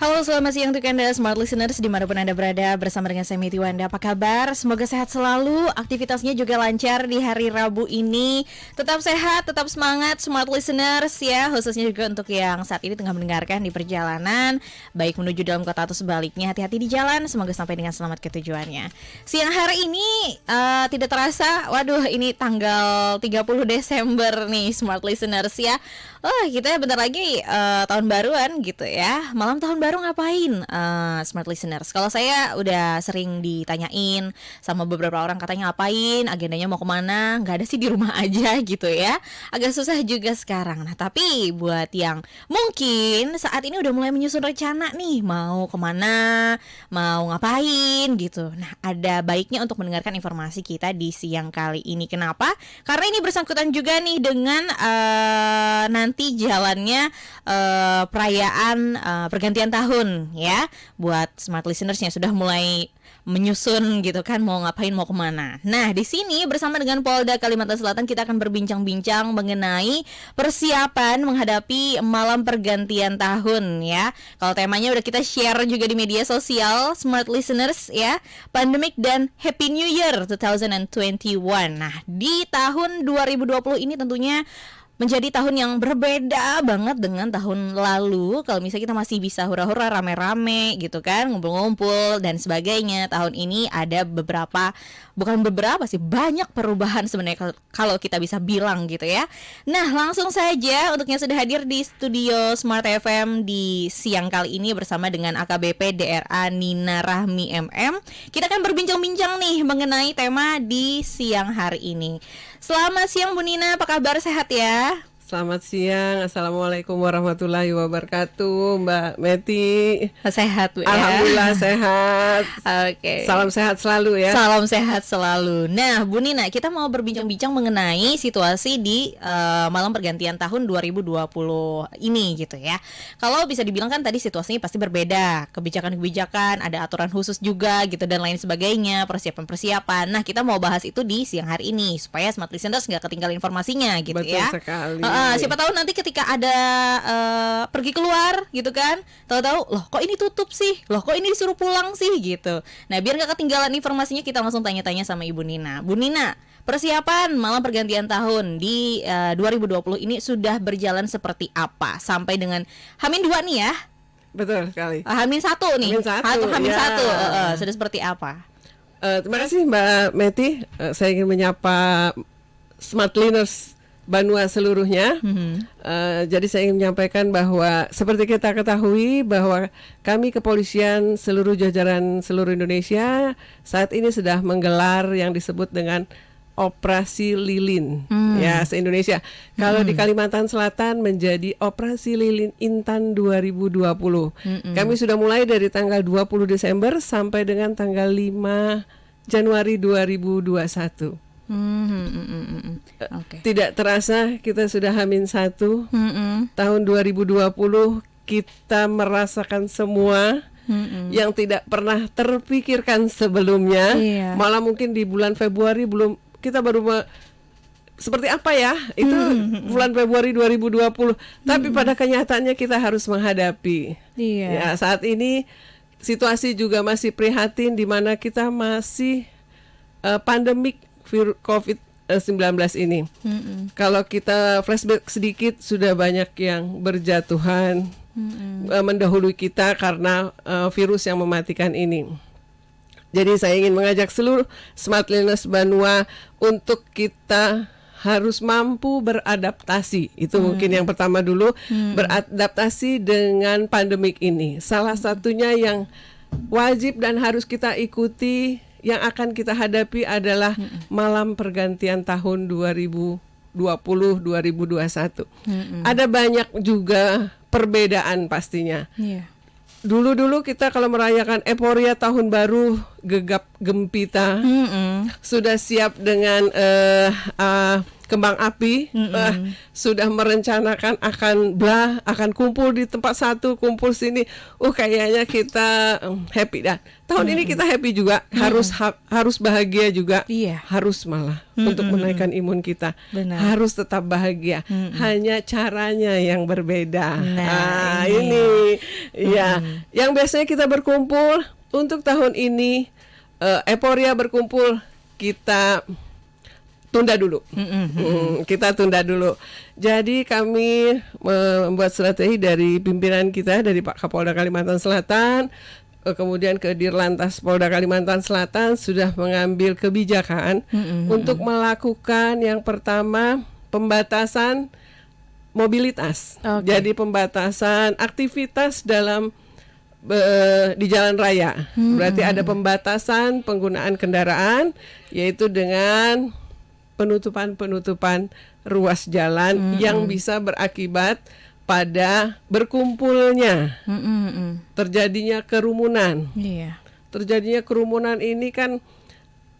Halo, selamat siang untuk Anda Smart Listeners dimanapun Anda berada. Bersama dengan saya Miti Wanda. Apa kabar? Semoga sehat selalu, aktivitasnya juga lancar di hari Rabu ini. Tetap sehat, tetap semangat Smart Listeners ya. Khususnya juga untuk yang saat ini tengah mendengarkan di perjalanan, baik menuju dalam kota atau sebaliknya. Hati-hati di jalan, semoga sampai dengan selamat ke tujuannya. Siang hari ini tidak terasa, waduh ini tanggal 30 Desember nih Smart Listeners ya. Oh, kita bentar lagi tahun baruan gitu ya. Malam tahun baru ngapain, Smart Listeners? Kalau saya udah sering ditanyain sama beberapa orang, katanya ngapain, agendanya mau kemana. Gak ada sih, di rumah aja gitu ya. Agak susah juga sekarang. Nah tapi buat yang mungkin saat ini udah mulai menyusun rencana nih, mau kemana, mau ngapain gitu. Nah ada baiknya untuk mendengarkan informasi kita di siang kali ini. Kenapa? Karena ini bersangkutan juga nih dengan nanti jalannya perayaan pergantian tahun ya, buat Smart Listeners yang sudah mulai menyusun gitu kan, mau ngapain, mau kemana. Nah di sini bersama dengan Polda Kalimantan Selatan kita akan berbincang-bincang mengenai persiapan menghadapi malam pergantian tahun ya. Kalau temanya udah kita share juga di media sosial Smart Listeners ya, Pandemic dan Happy New Year 2021. Nah di tahun 2020 ini tentunya menjadi tahun yang berbeda banget dengan tahun lalu. Kalau misalnya kita masih bisa hura-hura rame-rame gitu kan, ngumpul-ngumpul dan sebagainya, tahun ini ada banyak perubahan sebenarnya kalau kita bisa bilang gitu ya. Nah langsung saja untuk yang sudah hadir di studio Smart FM di siang kali ini bersama dengan AKBP DRA Nina Rahmi MM, kita akan berbincang-bincang nih mengenai tema di siang hari ini. Selamat siang Bu Nina, apa kabar, sehat ya? Selamat siang, Assalamualaikum warahmatullahi wabarakatuh, Mbak Meti. Sehat Bu ya? Alhamdulillah sehat. Oke. Salam sehat selalu ya. Salam sehat selalu. Nah Bu Nina, kita mau berbincang-bincang mengenai situasi di malam pergantian tahun 2020 ini gitu ya. Kalau bisa dibilang kan tadi situasinya pasti berbeda, kebijakan-kebijakan, ada aturan khusus juga gitu dan lain sebagainya, persiapan-persiapan. Nah kita mau bahas itu di siang hari ini supaya Smart Listeners nggak ketinggalan informasinya gitu. Betul ya. Sekali. Siapa tahu nanti ketika ada pergi keluar gitu kan, tahu-tahu loh kok ini tutup sih, loh kok ini disuruh pulang sih gitu. Nah biar nggak ketinggalan informasinya, kita langsung tanya-tanya sama Ibu Nina. Bu Nina, persiapan malam pergantian tahun di 2020 ini sudah berjalan seperti apa sampai dengan H-2 nih ya? Betul sekali. H-1 nih. H-1 sudah seperti apa? Terima kasih Mbak Meti. Saya ingin menyapa Smart Listeners Banua seluruhnya. Jadi saya ingin menyampaikan bahwa seperti kita ketahui bahwa kami kepolisian seluruh jajaran seluruh Indonesia saat ini sudah menggelar yang disebut dengan Operasi Lilin ya se-Indonesia. Kalau di Kalimantan Selatan menjadi Operasi Lilin Intan 2020. Kami sudah mulai dari tanggal 20 Desember sampai dengan tanggal 5 Januari 2021. Okay. Tidak terasa kita sudah H-1 tahun 2020. Kita merasakan semua yang tidak pernah terpikirkan sebelumnya. Malah mungkin di bulan Februari kita baru seperti apa ya itu bulan Februari 2020. Tapi pada kenyataannya kita harus menghadapi. Ya, saat ini situasi juga masih prihatin di mana kita masih pandemik COVID-19 ini. Kalau kita flashback sedikit, sudah banyak yang berjatuhan mendahului kita karena virus yang mematikan ini. Jadi saya ingin mengajak seluruh Smart Listeners Banua untuk kita harus mampu beradaptasi. Itu mungkin yang pertama dulu, beradaptasi dengan pandemik ini. Salah satunya yang wajib dan harus kita ikuti, yang akan kita hadapi adalah malam pergantian tahun 2020-2021. Ada banyak juga perbedaan pastinya. Dulu kita kalau merayakan euforia tahun baru, gegap gempita, sudah siap dengan kembang api, sudah merencanakan akan kumpul di tempat satu, kumpul sini. Kayaknya kita happy dah. Tahun ini kita happy juga, harus bahagia juga, harus malah untuk menaikkan imun kita. Benar. Harus tetap bahagia. Hanya caranya yang berbeda. Nah, ini ya, yang biasanya kita berkumpul untuk tahun ini euforia berkumpul kita tunda dulu. Kita tunda dulu. Jadi kami membuat strategi dari pimpinan kita, dari Pak Kapolda Kalimantan Selatan, kemudian ke Dirlantas Polda Kalimantan Selatan sudah mengambil kebijakan untuk melakukan yang pertama pembatasan mobilitas. Jadi pembatasan aktivitas dalam di jalan raya. Berarti ada pembatasan penggunaan kendaraan, yaitu dengan penutupan ruas jalan yang bisa berakibat pada berkumpulnya, terjadinya kerumunan. Terjadinya kerumunan ini kan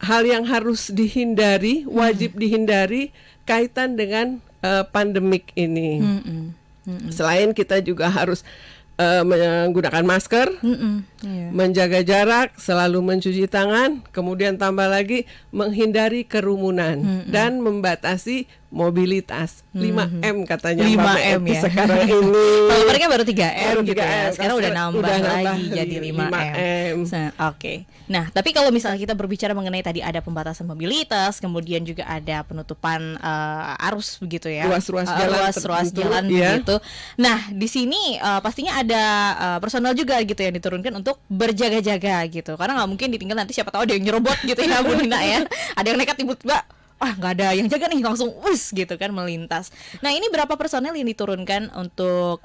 hal yang harus dihindari, wajib dihindari kaitan dengan pandemik ini. Selain kita juga harus menggunakan masker, menjaga jarak, selalu mencuci tangan, kemudian tambah lagi menghindari kerumunan dan membatasi mobilitas. 5M katanya 5M ya. Sekarang ini. Kalau mereka baru 3M gitu ya. Sekarang udah nambah lagi jadi 5M. Oke. Nah, tapi kalau misalnya kita berbicara mengenai tadi ada pembatasan mobilitas, kemudian juga ada penutupan arus begitu ya. Ruas jalan begitu. Nah, di sini pastinya ada personal juga gitu yang diturunkan untuk berjaga-jaga gitu. Karena nggak mungkin ditinggal, nanti siapa tahu ada yang nyerobot gitu ya Bu Nina ya. Ada yang nekat tiba-tiba nggak ada yang jaga nih, langsung gitu kan melintas. Nah, ini berapa personel yang diturunkan untuk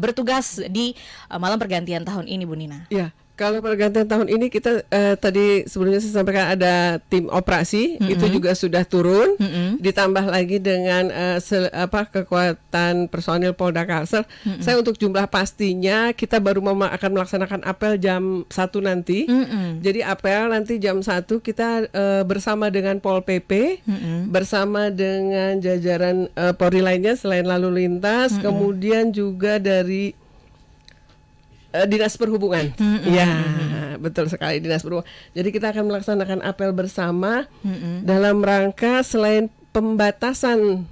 bertugas di malam pergantian tahun ini Bu Nina? Ya, kalau pergantian tahun ini kita tadi sebelumnya saya sampaikan ada tim operasi, itu juga sudah turun, ditambah lagi dengan kekuatan personil Polda Kalsel. Saya untuk jumlah pastinya kita baru akan melaksanakan apel jam 1 nanti. Jadi apel nanti jam 1 kita bersama dengan Pol PP, bersama dengan jajaran Polri lainnya selain lalu lintas, kemudian juga dari Dinas Perhubungan. Ya, betul sekali, Dinas Perhubungan. Jadi kita akan melaksanakan apel bersama dalam rangka selain pembatasan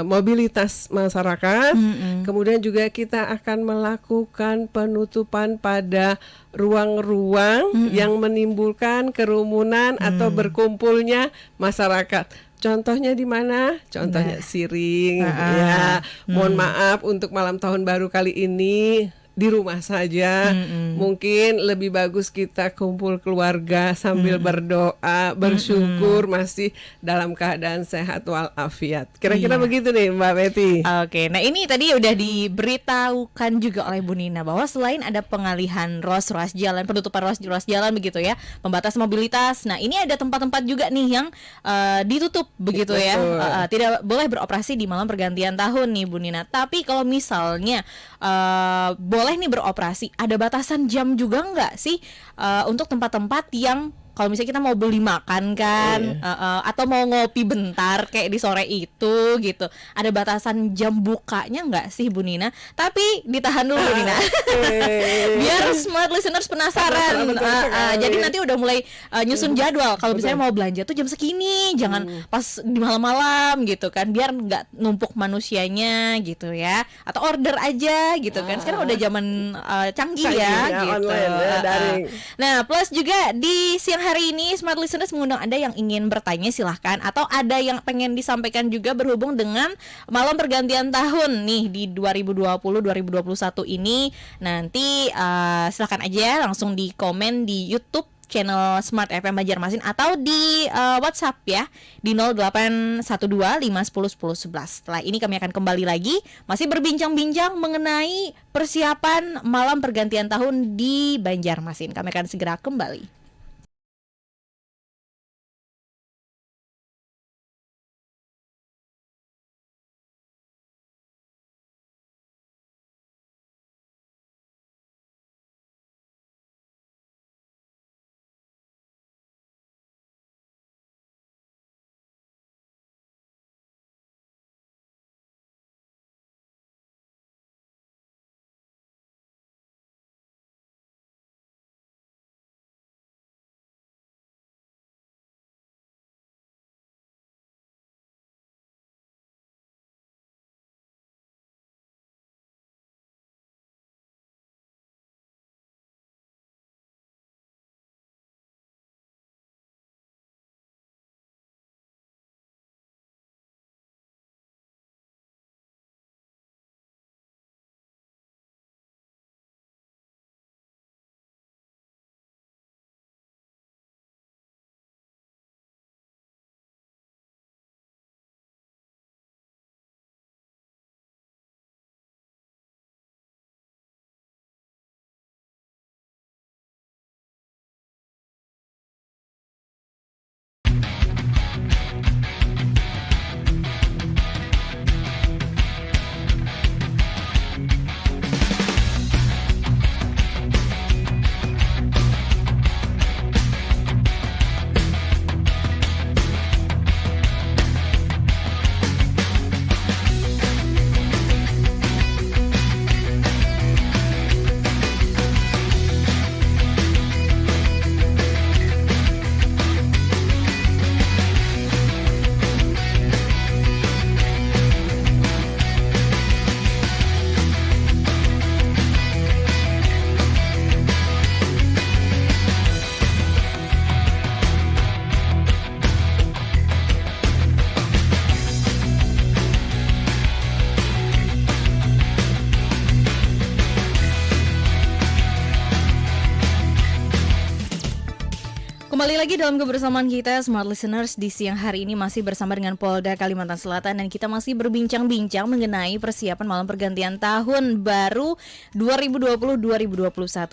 mobilitas masyarakat, kemudian juga kita akan melakukan penutupan pada ruang-ruang yang menimbulkan kerumunan atau berkumpulnya masyarakat. Contohnya di mana? Contohnya Siring. Ya, mohon maaf untuk malam tahun baru kali ini di rumah saja. Mungkin lebih bagus kita kumpul keluarga sambil berdoa, bersyukur masih dalam keadaan sehat walafiat. Kira-kira begitu nih Mbak Betty. Oke, nah ini tadi udah diberitahukan juga oleh Bu Nina bahwa selain ada pengalihan ruas jalan, penutupan ruas jalan begitu ya, pembatas mobilitas. Nah, ini ada tempat-tempat juga nih yang ditutup begitu ya. Tidak boleh beroperasi di malam pergantian tahun nih Bu Nina. Tapi kalau misalnya boleh nih beroperasi, ada batasan jam juga nggak sih untuk tempat-tempat yang kalau misalnya kita mau beli makan kan, atau mau ngopi bentar kayak di sore itu gitu, ada batasan jam bukanya nggak sih Bu Nina? Tapi ditahan dulu Bu Nina, biar smart listeners penasaran. Jadi nanti udah mulai nyusun jadwal. Kalau misalnya mau belanja tuh jam segini, jangan pas di malam-malam gitu kan, biar nggak numpuk manusianya gitu ya. Atau order aja gitu kan. Sekarang udah zaman canggih ya gitu. Online, ya, daring. Nah, plus juga di siang hari ini Smart Listeners mengundang Anda yang ingin bertanya, silahkan. Atau ada yang pengen disampaikan juga berhubung dengan malam pergantian tahun nih di 2020-2021 ini. Nanti silahkan aja langsung di komen di YouTube channel Smart FM Banjarmasin atau di WhatsApp ya di 0812510111. Setelah ini kami akan kembali lagi masih berbincang-bincang mengenai persiapan malam pergantian tahun di Banjarmasin. Kami akan segera kembali. Kembali lagi dalam kebersamaan kita Smart Listeners di siang hari ini masih bersama dengan Polda Kalimantan Selatan dan kita masih berbincang-bincang mengenai persiapan malam pergantian tahun baru 2020-2021.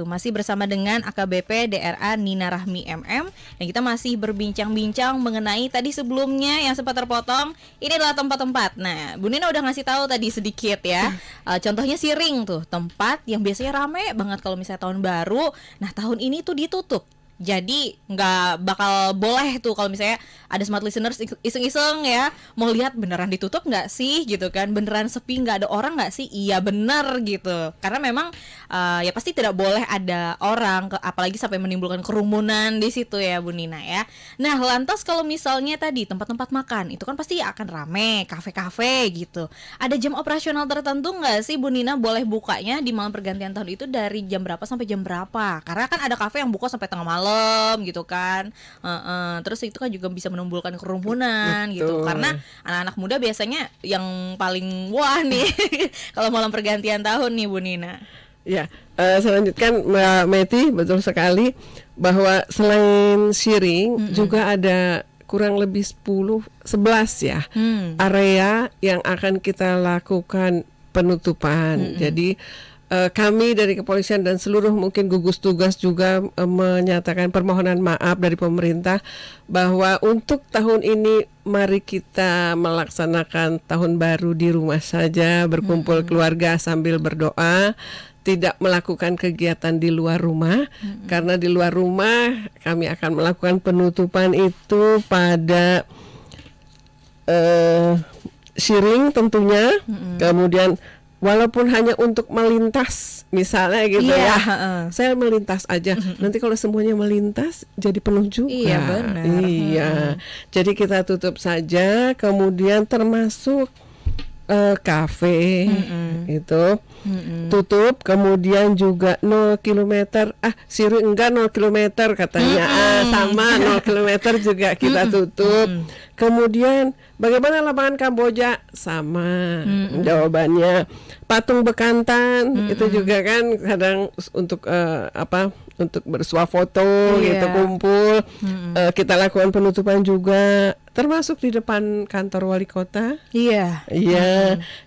Masih bersama dengan AKBP DRA Nina Rahmi MM dan kita masih berbincang-bincang mengenai tadi sebelumnya yang sempat terpotong, ini adalah tempat-tempat. Nah, Bu Nina udah ngasih tahu tadi sedikit ya. Contohnya Siring tuh, tempat yang biasanya rame banget kalau misalnya tahun baru. Nah, tahun ini tuh ditutup. Jadi nggak bakal boleh tuh kalau misalnya ada Smart Listeners iseng-iseng ya mau lihat beneran ditutup nggak sih gitu kan, beneran sepi nggak ada orang nggak sih, iya bener gitu, karena memang ya pasti tidak boleh ada orang, apalagi sampai menimbulkan kerumunan di situ ya Bu Nina ya. Nah lantas kalau misalnya tadi tempat-tempat makan itu kan pasti akan rame, kafe-kafe gitu, ada jam operasional tertentu nggak sih Bu Nina boleh bukanya di malam pergantian tahun itu dari jam berapa sampai jam berapa? Karena kan ada kafe yang buka sampai tengah malam gitu kan, terus itu kan juga bisa menimbulkan kerumunan. Betul. Gitu karena anak-anak muda biasanya yang paling wah nih kalau malam pergantian tahun nih Bu Nina. Ya, saya lanjutkan Mbak Meti, betul sekali bahwa selain Siring juga ada kurang lebih 11 ya area yang akan kita lakukan penutupan. Jadi kami dari kepolisian dan seluruh mungkin gugus tugas juga menyatakan permohonan maaf dari pemerintah bahwa untuk tahun ini mari kita melaksanakan tahun baru di rumah saja, berkumpul keluarga sambil berdoa, tidak melakukan kegiatan di luar rumah, karena di luar rumah kami akan melakukan penutupan itu pada Siring tentunya, kemudian walaupun hanya untuk melintas misalnya gitu ya, saya melintas aja. Nanti kalau semuanya melintas jadi penuh juga. Iya benar. Iya, jadi kita tutup saja. Kemudian termasuk kafe itu tutup. Kemudian juga 0 kilometer. Siring enggak 0 kilometer katanya. Sama 0 kilometer juga kita tutup. Kemudian bagaimana lapangan Kamboja? Sama jawabannya. Patung Bekantan itu juga kan kadang untuk untuk bersuah foto gitu, kumpul. Kita lakukan penutupan juga, termasuk di depan kantor wali kota. Iya.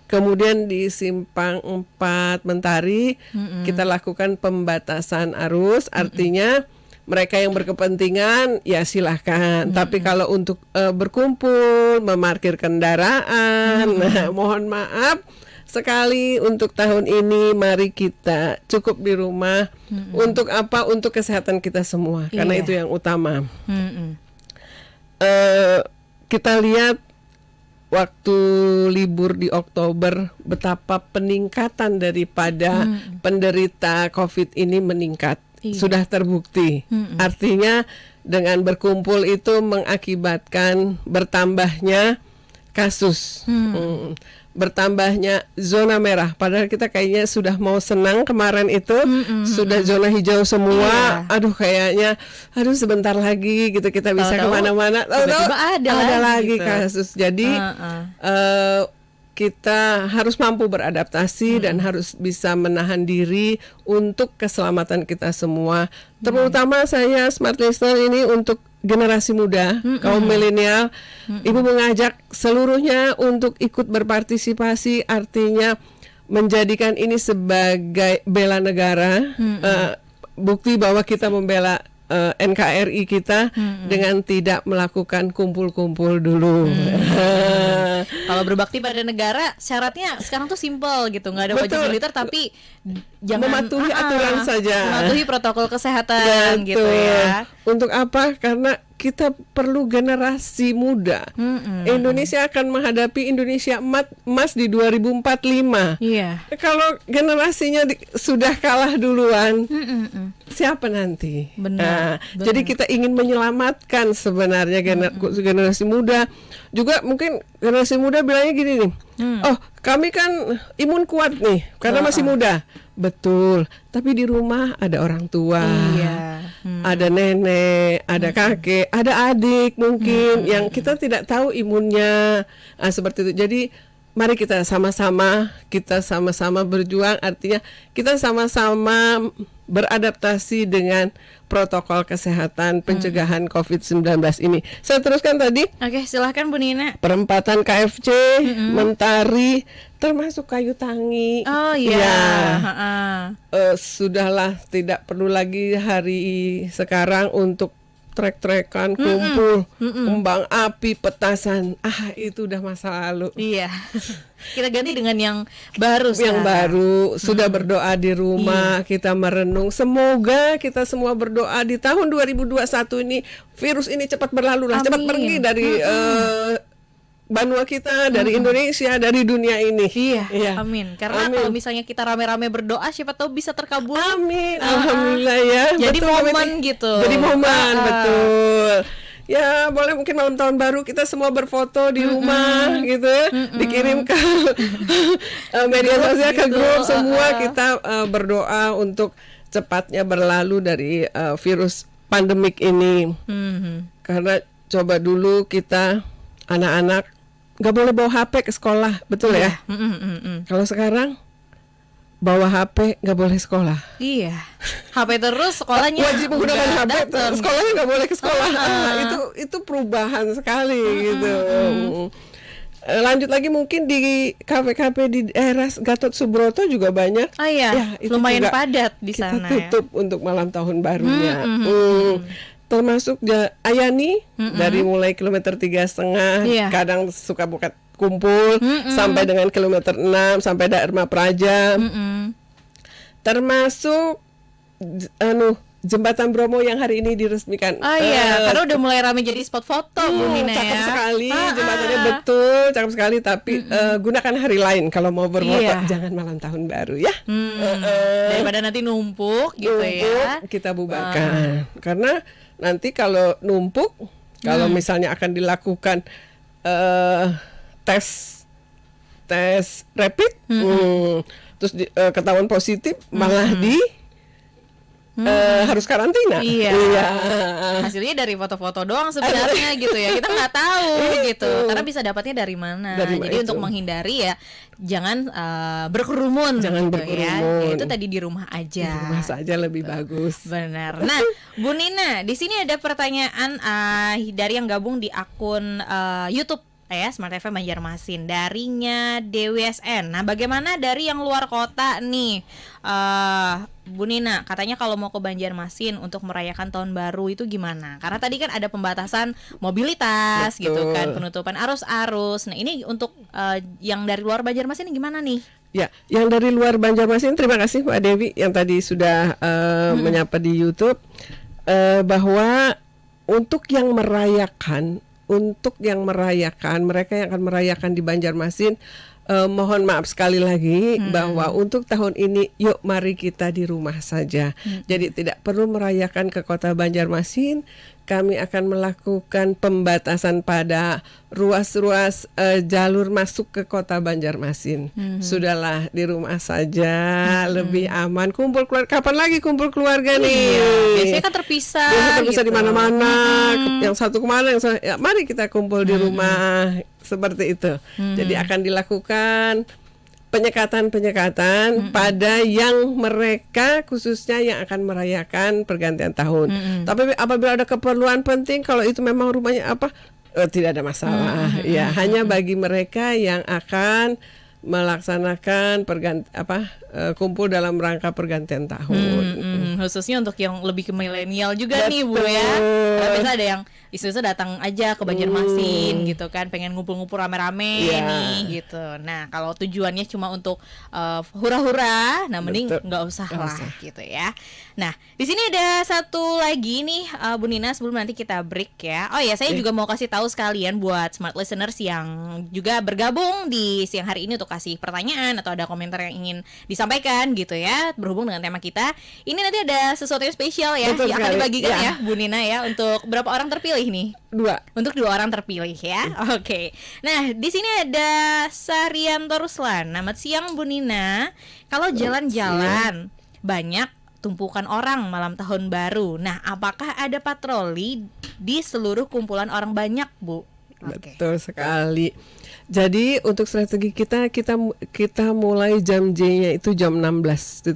Kemudian di Simpang 4 Mentari kita lakukan pembatasan arus, artinya mereka yang berkepentingan ya silahkan. Tapi kalau untuk berkumpul, memarkir kendaraan, nah, mohon maaf sekali untuk tahun ini mari kita cukup di rumah. Untuk apa? Untuk kesehatan kita semua, karena itu yang utama. Kita lihat waktu libur di Oktober betapa peningkatan daripada penderita COVID ini meningkat. Sudah terbukti. Artinya dengan berkumpul itu mengakibatkan bertambahnya kasus, bertambahnya zona merah. Padahal kita kayaknya sudah mau senang kemarin itu, sudah zona hijau semua. Aduh kayaknya, sebentar lagi gitu kita bisa kemana-mana. Ada lagi gitu kasus. Jadi kita harus mampu beradaptasi dan harus bisa menahan diri untuk keselamatan kita semua. Terutama saya Smart Listener ini untuk generasi muda, kaum milenial. Ibu mengajak seluruhnya untuk ikut berpartisipasi, artinya menjadikan ini sebagai bela negara, bukti bahwa kita membela NKRI kita dengan tidak melakukan kumpul-kumpul dulu. Kalau berbakti pada negara syaratnya sekarang tuh simple gitu, nggak ada wajib militer tapi jangan mematuhi aturan saja, mematuhi protokol kesehatan. Betul. Gitu ya. Untuk apa? Karena kita perlu generasi muda. Indonesia akan menghadapi Indonesia emas di 2045. Kalau generasinya sudah kalah duluan, siapa nanti? Benar. Jadi kita ingin menyelamatkan sebenarnya generasi muda. Juga mungkin generasi muda bilangnya gini nih, kami kan imun kuat nih karena masih muda. Betul, tapi di rumah ada orang tua, ada nenek, ada kakek, ada adik mungkin yang kita tidak tahu imunnya, seperti itu. Jadi mari kita sama-sama berjuang, artinya kita sama-sama beradaptasi dengan protokol kesehatan pencegahan COVID-19 ini. Saya teruskan tadi. Oke, silahkan Bu Nina. Perempatan KFC, Mentari, termasuk Kayu Tangi. Oh iya. Ya. Sudahlah, tidak perlu lagi hari sekarang untuk trek-trekan, kumpul, kembang api, petasan. Itu udah masa lalu. Iya. Kita ganti dengan yang baru. Yang baru, sudah berdoa di rumah, kita merenung. Semoga kita semua berdoa di tahun 2021 ini virus ini cepat berlalu lah, cepat pergi dari benua kita, dari Indonesia, dari dunia ini. Iya. Amin. Karena kalau misalnya kita rame-rame berdoa, siapa tahu bisa terkabul. Amin. Alhamdulillah ya. Jadi betul, momen gitu. Jadi momen, betul. Ya, boleh mungkin malam tahun baru kita semua berfoto di rumah gitu ya, dikirim ke media sosial, ke grup, semua kita berdoa untuk cepatnya berlalu dari virus pandemik ini. Karena coba dulu kita anak-anak nggak boleh bawa HP ke sekolah, betul ya? Kalau sekarang bawa HP nggak boleh sekolah. Iya, HP terus, sekolahnya wajib menggunakan HP, sekolahnya nggak boleh ke sekolah. Itu perubahan sekali gitu. Lanjut lagi mungkin di kafe-kafe di daerah Gatot Subroto juga banyak. Ya, itu lumayan padat di sana. Kita tutup untuk malam tahun barunya. Termasuk Ayani dari mulai kilometer 3,5 kadang suka buka kumpul sampai dengan kilometer 6 sampai Dharma Praja. Termasuk Jembatan Bromo yang hari ini diresmikan. Karena udah mulai ramai jadi spot foto Bu Nina ya. Cakep sekali, jembatannya betul, cakep sekali. Tapi gunakan hari lain kalau mau berfoto, jangan malam tahun baru ya. Daripada nanti numpuk gitu ya. Kita bubarkan. Karena nanti kalau numpuk, kalau misalnya akan dilakukan tes rapid, terus ketahuan positif, malah harus karantina. Iya. Hasilnya dari foto-foto doang sebenarnya gitu ya. Kita nggak tahu gitu. Karena bisa dapatnya dari mana. Jadi untuk menghindari ya jangan berkerumun. Jangan gitu berkerumun. Ya. Itu tadi di rumah aja. Di rumah saja lebih bagus. Benar. Nah, Bu Nina, di sini ada pertanyaan dari yang gabung di akun YouTube Smart FM Banjarmasin, darinya DWSN. Nah, bagaimana dari yang luar kota nih, Bu Nina? Katanya kalau mau ke Banjarmasin untuk merayakan tahun baru itu gimana? Karena tadi kan ada pembatasan mobilitas. Betul. Gitu kan, penutupan arus-arus. Nah, ini untuk yang dari luar Banjarmasin gimana nih? Ya, yang dari luar Banjarmasin, terima kasih Mbak Dewi yang tadi sudah menyapa di YouTube, bahwa untuk yang merayakan, mereka yang akan merayakan di Banjarmasin, mohon maaf sekali lagi bahwa untuk tahun ini yuk mari kita di rumah saja. Jadi tidak perlu merayakan ke kota Banjarmasin. Kami akan melakukan pembatasan pada ruas-ruas jalur masuk ke kota Banjarmasin. Sudahlah di rumah saja, lebih aman. Kumpul keluarga, kapan lagi kumpul keluarga nih? Biasanya kan terpisah. Gitu. Di mana-mana. Yang satu kemana, yang satu, ya, mari kita kumpul di rumah seperti itu. Jadi akan dilakukan penyekatan pada yang mereka khususnya yang akan merayakan pergantian tahun. Tapi apabila ada keperluan penting, kalau itu memang rumahnya tidak ada masalah. Ya, hanya bagi mereka yang akan melaksanakan kumpul dalam rangka pergantian tahun. Khususnya untuk yang lebih ke milenial juga. Betul. Nih Bu ya. Karena biasa ada yang isu-isu datang aja ke Banjarmasin gitu kan, pengen ngumpul-ngumpul rame-rame nih gitu. Nah, kalau tujuannya cuma untuk hura-hura, nah mending nggak usah lah gitu ya. Nah, di sini ada satu lagi nih Bu Nina, sebelum nanti kita break ya. Oh ya, saya juga mau kasih tahu sekalian buat smart listeners yang juga bergabung di siang hari ini untuk kasih pertanyaan atau ada komentar yang ingin disampaikan gitu ya, berhubung dengan tema kita. Ini nanti ada sesuatu yang spesial ya, yang akan dibagikan ya Bu Nina ya, untuk berapa orang terpilih nih? Untuk 2 orang terpilih ya. Oke. Nah, di sini ada Sarianto Ruslan. Selamat siang Bu Nina. Kalau jalan-jalan banyak tumpukan orang malam tahun baru. Nah, apakah ada patroli di seluruh kumpulan orang banyak, Bu? Betul sekali. Jadi untuk strategi kita mulai jam J-nya itu jam 16.00.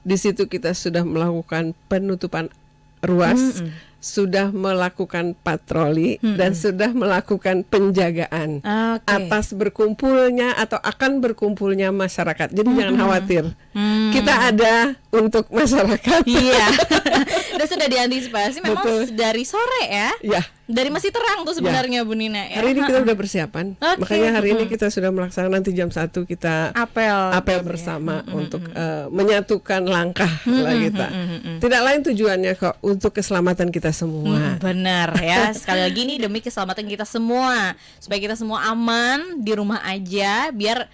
Di situ kita sudah melakukan penutupan ruas, sudah melakukan patroli dan sudah melakukan penjagaan atas berkumpulnya atau akan berkumpulnya masyarakat. Jadi jangan khawatir. Kita ada untuk masyarakat. Iya. Dan sudah diantisipasi memang dari sore ya. Ya. Dari masih terang tuh sebenarnya Bu Nina ya. Hari ini kita udah persiapan. Makanya hari ini kita sudah melaksanakan, nanti jam 1 kita apel bersama untuk menyatukan langkah lah kita. Tidak lain tujuannya kok, untuk keselamatan kita semua. Benar ya. Sekali lagi nih demi keselamatan kita semua, supaya kita semua aman di rumah aja, biar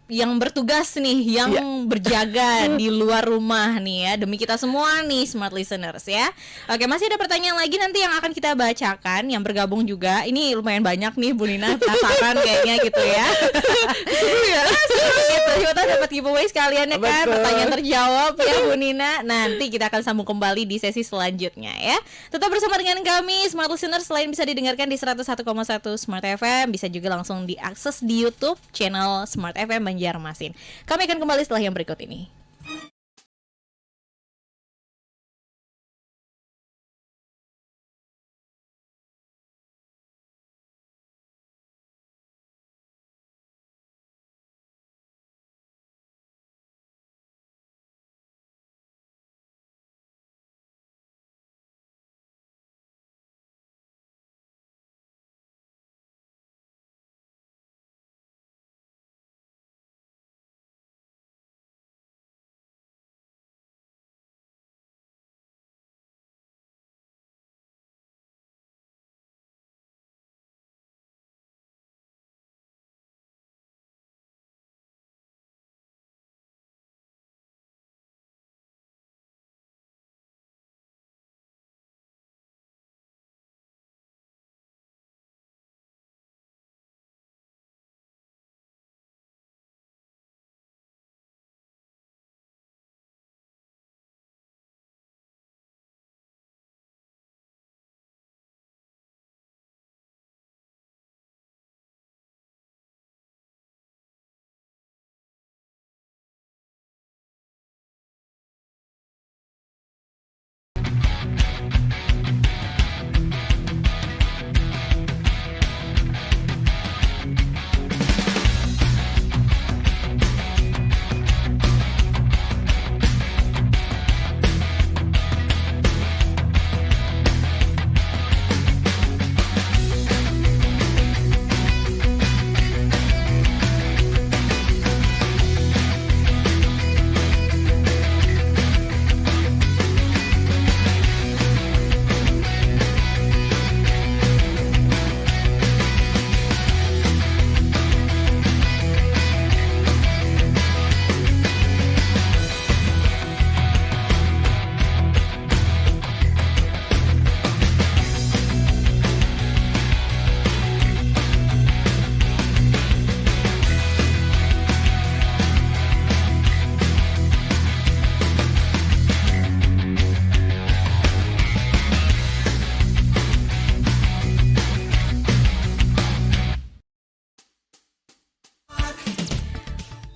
yang bertugas nih, yang berjaga di luar rumah nih ya, demi kita semua nih smart listeners ya. Oke, masih ada pertanyaan lagi nanti yang akan kita bacakan, yang bergabung juga. Ini lumayan banyak nih Bu Nina, penasaran kayaknya gitu ya. Seru ya, seru gitu. Kita dapat giveaway sekalian ya kan, pertanyaan terjawab ya Bu Nina. Nanti kita akan sambung kembali di sesi selanjutnya ya. Tetap bersama dengan kami smart listeners, selain bisa didengarkan di 101,1 Smart FM, bisa juga langsung diakses di YouTube channel Smart FM Banjarmasin. Kami akan kembali setelah yang berikut ini.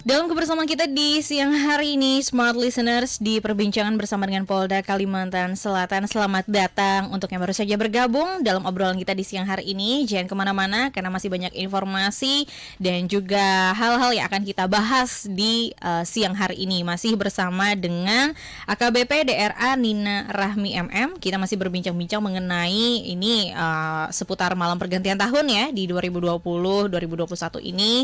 Dalam kebersamaan kita di siang hari ini, Smart Listeners, di perbincangan bersama dengan Polda Kalimantan Selatan. Selamat datang untuk yang baru saja bergabung dalam obrolan kita di siang hari ini. Jangan kemana-mana karena masih banyak informasi dan juga hal-hal yang akan kita bahas di siang hari ini. Masih bersama dengan AKBP DRA Nina Rahmi MM. Kita masih berbincang-bincang mengenai ini seputar malam pergantian tahun ya di 2020-2021 ini.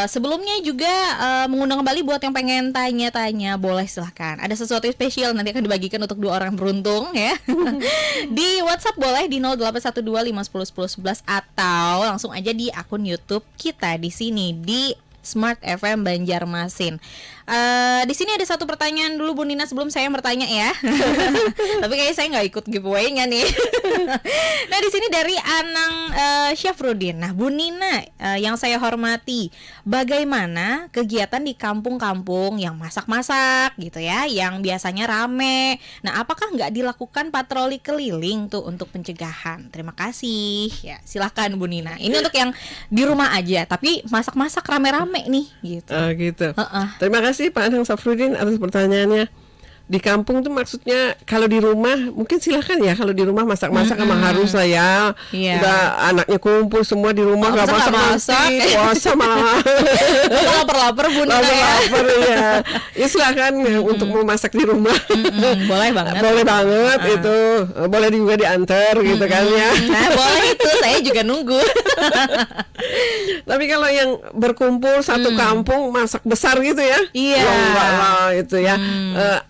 Sebelumnya juga mengundang kembali buat yang pengen tanya-tanya, boleh silahkan. Ada sesuatu yang spesial nanti akan dibagikan untuk 2 orang beruntung ya. Di WhatsApp boleh di 0812 510 10 11 atau langsung aja di akun YouTube kita di sini di Smart FM Banjarmasin. Di sini ada satu pertanyaan dulu Bu Nina sebelum saya bertanya ya. Tapi kayaknya saya nggak ikut giveaway-nya nih. Nah di sini dari Anang Syafruddin. Nah Bu Nina, yang saya hormati, bagaimana kegiatan di kampung-kampung yang masak-masak gitu ya, yang biasanya rame. Nah apakah nggak dilakukan patroli keliling tuh untuk pencegahan? Terima kasih. Ya silahkan Bu Nina. Ini untuk yang di rumah aja, tapi masak-masak rame-rame nih gitu. Gitu. Terima kasih Pak Anang Syafruddin atas pertanyaannya. Di kampung tuh maksudnya kalau di rumah mungkin silahkan ya, kalau di rumah masak-masak emang harus lah ya. Udah anaknya kumpul semua di rumah nggak masak-masak, puasa malah lapar-lapar Bu Nina ya. Lapar ya. Ya silahkan untuk memasak di rumah. Boleh banget. Boleh banget itu. Boleh juga diantar gitu kan ya. Nah boleh itu, saya juga nunggu. Tapi kalau yang berkumpul satu kampung masak besar gitu ya, iya, enggak lah itu ya.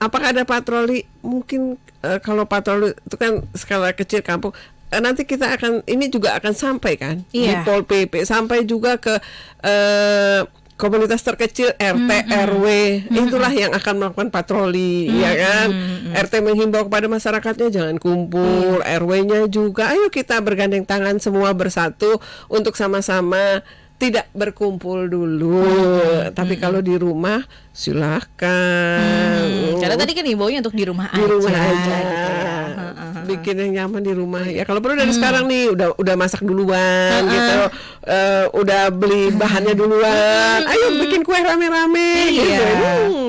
Apakah ada patroli? Mungkin kalau patroli itu kan skala kecil kampung. Nanti kita akan, ini juga akan sampai kan di Pol PP, sampai juga ke komunitas terkecil RT RW. Itulah yang akan melakukan patroli, ya kan. RT menghimbau kepada masyarakatnya jangan kumpul, RW-nya juga ayo kita bergandeng tangan semua bersatu untuk sama-sama tidak berkumpul dulu. Tapi kalau di rumah silahkan. Karena tadi kan imbaunya untuk di rumah aja. Gitu ya. Bikin yang nyaman di rumah. Ya kalau perlu dari sekarang nih udah masak duluan gitu. Udah beli bahannya duluan. Ayo bikin kue rame-rame gitu.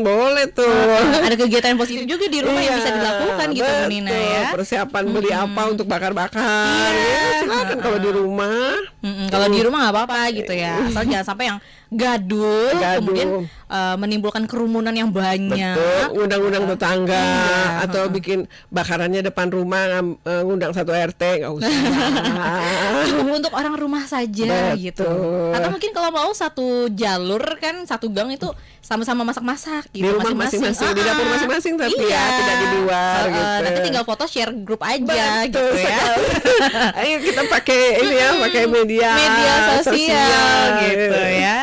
Boleh tuh. Ada kegiatan positif juga di rumah yang bisa dilakukan gitu Bu Nina ya. Persiapan beli apa untuk bakar-bakar. Ya, silakan kalau di rumah. Kalau di rumah nggak apa-apa gitu ya. Asal jangan sampai yang gaduh. Kemudian menimbulkan kerumunan yang banyak. Betul, undang-undang tetangga atau bikin bakarannya depan rumah, ngundang satu RT nggak usah. Cukup untuk orang rumah saja. Betul. Gitu. Atau mungkin kalau mau satu jalur kan, satu gang itu sama-sama masak-masak gitu. Di rumah masing-masing, di dapur masing-masing tapi ya tidak di luar gitu. Nanti tinggal foto share grup aja. Betul, gitu ya. Ayo kita pakai ini ya, pakai media sosial gitu ya.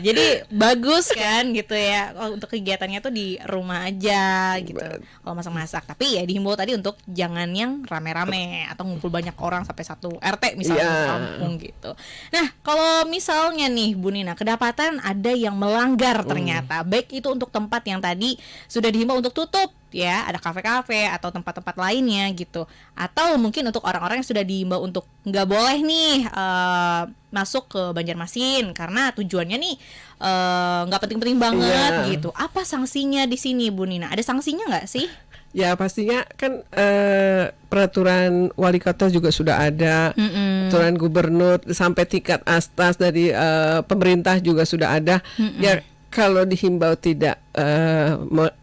Jadi bagus kan gitu ya. Untuk kegiatannya tuh di rumah aja gitu. Kalau masak-masak. Tapi ya dihimbau tadi untuk jangan yang rame-rame atau ngumpul banyak orang sampai satu RT misalnya kampung gitu. Nah, kalau misalnya nih Bu Nina kedapatan ada yang melanggar ternyata, baik itu untuk tempat yang tadi sudah dihimbau untuk tutup ya, ada kafe-kafe atau tempat-tempat lainnya gitu, atau mungkin untuk orang-orang yang sudah diimbau untuk nggak boleh nih masuk ke Banjarmasin karena tujuannya nih nggak penting-penting banget gitu. Apa sanksinya di sini Bu Nina? Ada sanksinya nggak sih? Ya pastinya kan peraturan wali kota juga sudah ada, peraturan gubernur sampai tingkat atas dari pemerintah juga sudah ada. Ya kalau dihimbau tidak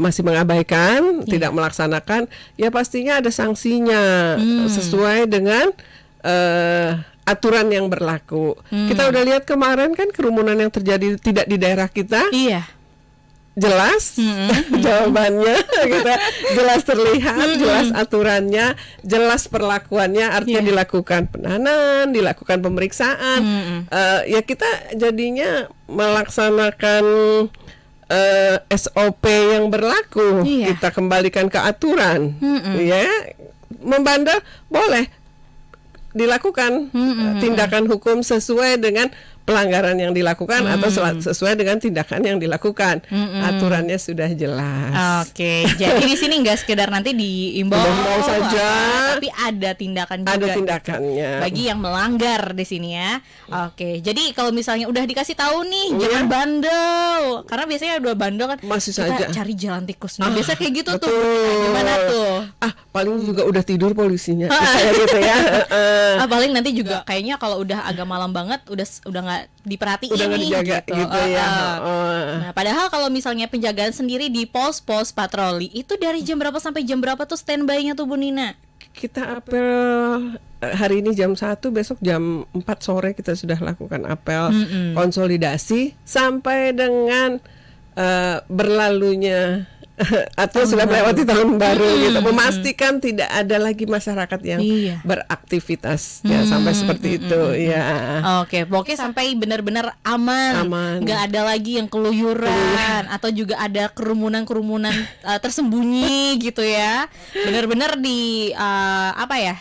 masih mengabaikan, tidak melaksanakan, ya pastinya ada sanksinya sesuai dengan aturan yang berlaku. Kita udah lihat kemarin kan kerumunan yang terjadi tidak di daerah kita. Iya. Jelas jawabannya gitu. Jelas terlihat, jelas aturannya, jelas perlakuannya, artinya dilakukan penahanan, dilakukan pemeriksaan. Ya kita jadinya melaksanakan SOP yang berlaku. Kita kembalikan ke aturan. Ya, membandel boleh dilakukan tindakan hukum sesuai dengan pelanggaran yang dilakukan atau sesuai dengan tindakan yang dilakukan. Aturannya sudah jelas. Oke, jadi di sini nggak sekedar nanti diimbau saja, tapi ada tindakan juga. Ada tindakannya. Bagi yang melanggar di sini ya. Oke, jadi kalau misalnya udah dikasih tahu nih, jangan bandel. Karena biasanya udah bandel kan masih kita saja cari jalan tikus. Nah, biasa kayak gitu betul. tuh. Gimana tuh? Paling juga udah tidur polisinya. Kayak gitu ya. Paling nanti juga kayaknya kalau udah agak malam banget udah nggak diperhatiin, udah nggak dijaga gitu ya. Nah, padahal kalau misalnya penjagaan sendiri di pos-pos patroli itu dari jam berapa sampai jam berapa tuh standby-nya tuh Bu Nina? Kita apel hari ini jam 1, besok jam 4 sore kita sudah lakukan apel konsolidasi sampai dengan berlalunya atau sudah melewati tahun baru gitu, memastikan tidak ada lagi masyarakat yang beraktivitas ya sampai seperti itu ya. Oke, pokoknya sampai benar-benar aman, nggak ada lagi yang keluyuran atau juga ada kerumunan tersembunyi gitu ya. Benar-benar